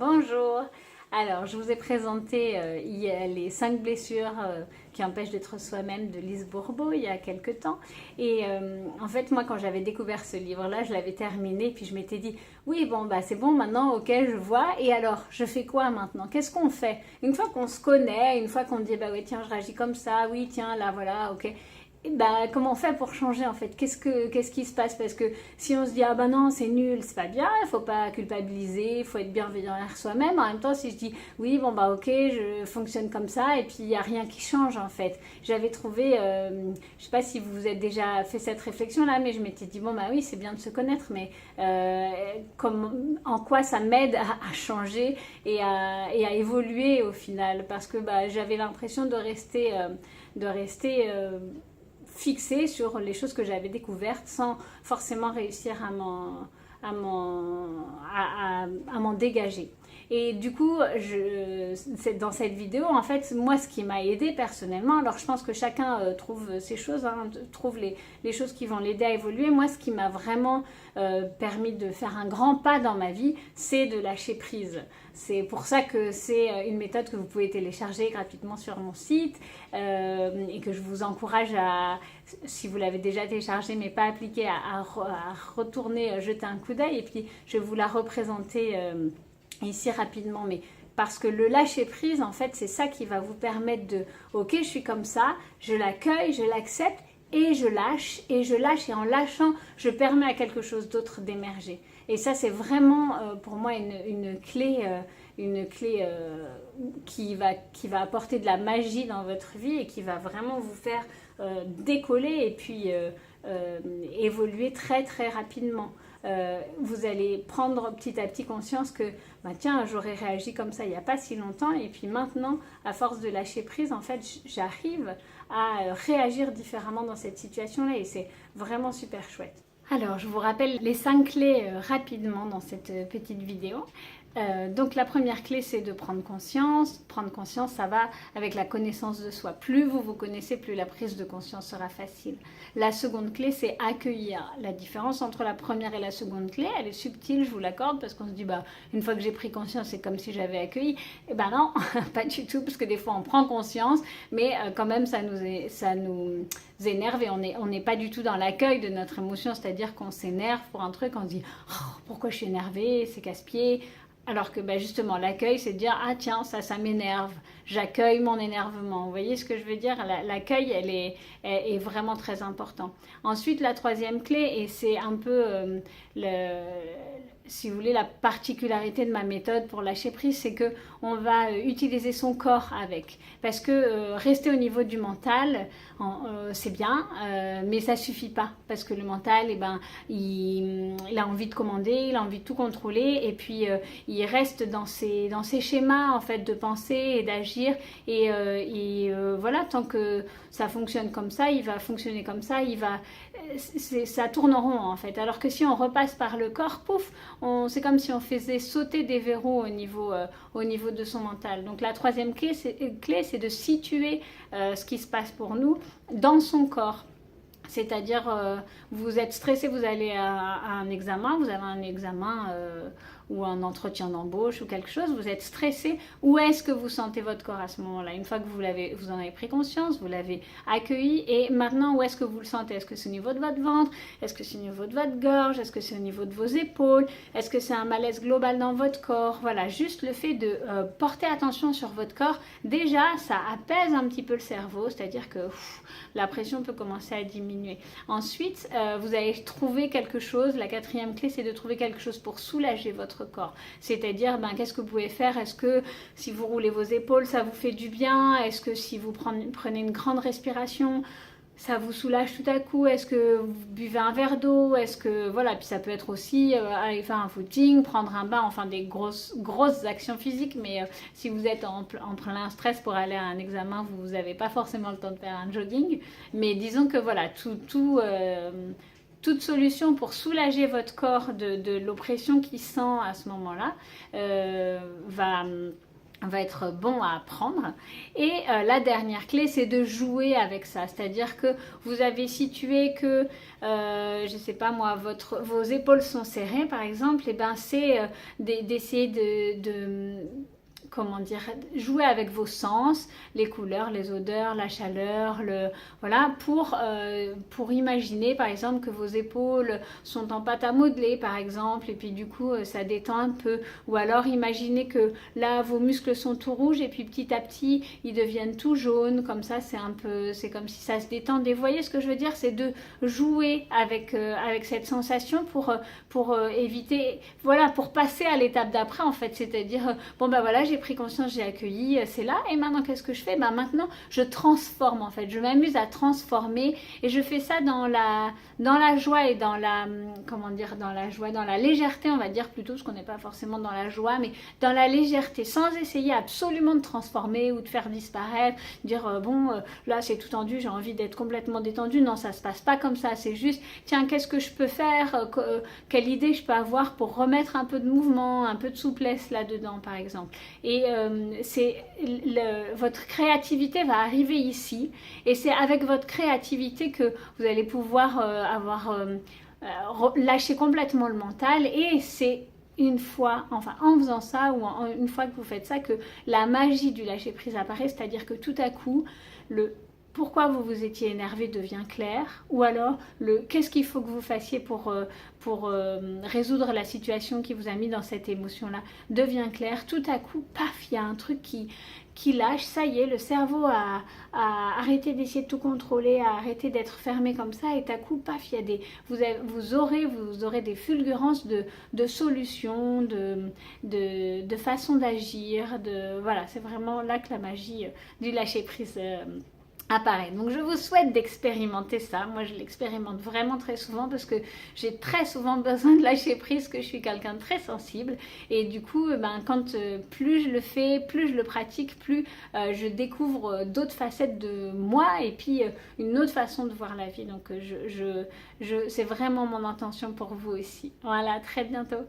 Bonjour. Alors, je vous ai présenté les 5 blessures qui empêchent d'être soi-même de Lise Bourbeau il y a quelques temps. Et en fait, moi, quand j'avais découvert ce livre-là, je l'avais terminé, puis je m'étais dit, oui, bon, bah c'est bon, maintenant, ok, je vois. Et alors, je fais quoi maintenant? Qu'est-ce qu'on fait? Une fois qu'on se connaît, une fois qu'on dit, bah oui, tiens, je réagis comme ça, oui, tiens, là, voilà, ok. Et bah, comment on fait pour changer en fait? Qu'est-ce qui se passe? Parce que si on se dit ah ben non c'est nul, c'est pas bien, il faut pas culpabiliser, il faut être bienveillant envers soi-même. En même temps si je dis oui bon bah ok je fonctionne comme ça et puis il y a rien qui change en fait. J'avais trouvé, je sais pas si vous vous êtes déjà fait cette réflexion là, mais je m'étais dit bon bah oui c'est bien de se connaître, mais en quoi ça m'aide à changer et à évoluer au final? Parce que bah, j'avais l'impression de rester fixée sur les choses que j'avais découvertes sans forcément réussir à m'en dégager. Et du coup, dans cette vidéo, en fait, moi, ce qui m'a aidé personnellement, alors je pense que chacun trouve ses choses, hein, trouve les choses qui vont l'aider à évoluer. Moi, ce qui m'a vraiment permis de faire un grand pas dans ma vie, c'est de lâcher prise. C'est pour ça que c'est une méthode que vous pouvez télécharger gratuitement sur mon site et que je vous encourage à, si vous l'avez déjà téléchargé mais pas appliqué, à retourner jeter un coup d'œil et puis je vais vous la représenter ici rapidement. Mais parce que le lâcher prise, en fait, c'est ça qui va vous permettre de, ok, je suis comme ça, je l'accueille, je l'accepte et je lâche, et en lâchant, je permets à quelque chose d'autre d'émerger. Et ça, c'est vraiment pour moi une clé qui va apporter de la magie dans votre vie et qui va vraiment vous faire décoller et puis évoluer très très rapidement. Vous allez prendre petit à petit conscience que bah, tiens j'aurais réagi comme ça il n'y a pas si longtemps et puis maintenant à force de lâcher prise en fait j'arrive à réagir différemment dans cette situation là et c'est vraiment super chouette. Alors je vous rappelle les 5 clés rapidement dans cette petite vidéo. Donc la première clé c'est de prendre conscience. Prendre conscience ça va avec la connaissance de soi. Plus vous vous connaissez, plus la prise de conscience sera facile. La seconde clé c'est accueillir. La différence entre la première et la seconde clé elle est subtile, je vous l'accorde, parce qu'on se dit bah une fois que j'ai pris conscience c'est comme si j'avais accueilli. Et ben non, pas du tout, parce que des fois on prend conscience mais quand même ça nous énerve et on n'est pas du tout dans l'accueil de notre émotion, c'est-à-dire qu'on s'énerve pour un truc, on se dit oh, pourquoi je suis énervée, c'est casse-pied. Alors que bah, justement l'accueil c'est de dire ah tiens ça m'énerve, j'accueille mon énervement. Vous voyez ce que je veux dire? L'accueil elle est vraiment très important. Ensuite la troisième clé, et c'est un peu si vous voulez la particularité de ma méthode pour lâcher prise, c'est que on va utiliser son corps avec, parce que rester au niveau du mental c'est bien mais ça suffit pas, parce que le mental eh ben, il a envie de commander, il a envie de tout contrôler et puis il reste dans ses schémas en fait de penser et d'agir et voilà, tant que ça fonctionne comme ça, il va fonctionner comme ça, ça tourne en rond en fait. Alors que si on repasse par le corps, pouf, c'est comme si on faisait sauter des verrous au niveau de son mental. Donc la troisième clé c'est de situer ce qui se passe pour nous dans son corps. C'est-à-dire, vous êtes stressé, vous allez à un examen, vous avez un examen ou un entretien d'embauche ou quelque chose, vous êtes stressé. Où est-ce que vous sentez votre corps à ce moment-là? Une fois que vous en avez pris conscience, vous l'avez accueilli, et maintenant, où est-ce que vous le sentez? Est-ce que c'est au niveau de votre ventre? Est-ce que c'est au niveau de votre gorge? Est-ce que c'est au niveau de vos épaules? Est-ce que c'est un malaise global dans votre corps? Voilà, juste le fait de porter attention sur votre corps, déjà, ça apaise un petit peu le cerveau, c'est-à-dire que la pression peut commencer à diminuer. Ensuite, vous allez trouver quelque chose. La quatrième clé, c'est de trouver quelque chose pour soulager votre corps. C'est-à-dire, qu'est-ce que vous pouvez faire? Est-ce que si vous roulez vos épaules, ça vous fait du bien? Est-ce que si vous prenez une grande respiration, ça vous soulage tout à coup? Est-ce que vous buvez un verre d'eau? Est-ce que voilà, puis ça peut être aussi aller faire un footing, prendre un bain, enfin des grosses actions physiques. Mais si vous êtes en plein stress pour aller à un examen, vous n'avez pas forcément le temps de faire un jogging. Mais disons que voilà, toute solution pour soulager votre corps de l'oppression qu'il sent à ce moment-là va être bon à apprendre. Et la dernière clé, c'est de jouer avec ça. C'est-à-dire que vous avez situé que, je ne sais pas moi, vos épaules sont serrées par exemple, et ben c'est d'essayer comment dire, jouer avec vos sens, les couleurs, les odeurs, la chaleur, voilà, pour imaginer par exemple que vos épaules sont en pâte à modeler par exemple, et puis du coup ça détend un peu, ou alors imaginez que là vos muscles sont tout rouges et puis petit à petit ils deviennent tout jaunes, comme ça c'est comme si ça se détendait. Vous voyez ce que je veux dire, c'est de jouer avec cette sensation pour éviter, voilà, pour passer à l'étape d'après en fait, c'est-à-dire bon ben voilà, j'ai pris conscience, j'ai accueilli, c'est là, et maintenant qu'est-ce que je fais? Ben maintenant je transforme en fait, je m'amuse à transformer, et je fais ça dans la joie et dans la, comment dire, dans la joie, dans la légèreté on va dire plutôt, parce qu'on n'est pas forcément dans la joie, mais dans la légèreté, sans essayer absolument de transformer ou de faire disparaître, dire bon là c'est tout tendu, j'ai envie d'être complètement détendu. Non, ça se passe pas comme ça, c'est juste tiens, qu'est-ce que je peux faire, quelle idée je peux avoir pour remettre un peu de mouvement, un peu de souplesse là-dedans par exemple. Et votre créativité va arriver ici, et c'est avec votre créativité que vous allez pouvoir lâcher complètement le mental, et c'est une fois, enfin en faisant ça, ou une fois que vous faites ça, que la magie du lâcher prise apparaît, c'est-à-dire que tout à coup le pourquoi vous vous étiez énervé devient clair, ou alors le qu'est-ce qu'il faut que vous fassiez pour résoudre la situation qui vous a mis dans cette émotion-là devient clair. Tout à coup, paf, il y a un truc qui lâche, ça y est, le cerveau a arrêté d'essayer de tout contrôler, a arrêté d'être fermé comme ça, et tout à coup, paf, il y a vous aurez des fulgurances de solutions, de façon d'agir, voilà, c'est vraiment là que la magie du lâcher-prise apparaît. Donc je vous souhaite d'expérimenter ça. Moi je l'expérimente vraiment très souvent parce que j'ai très souvent besoin de lâcher prise, que je suis quelqu'un de très sensible, et du coup quand plus je le fais, plus je le pratique, plus je découvre d'autres facettes de moi, et puis une autre façon de voir la vie. Donc c'est vraiment mon intention pour vous aussi. Voilà, à très bientôt.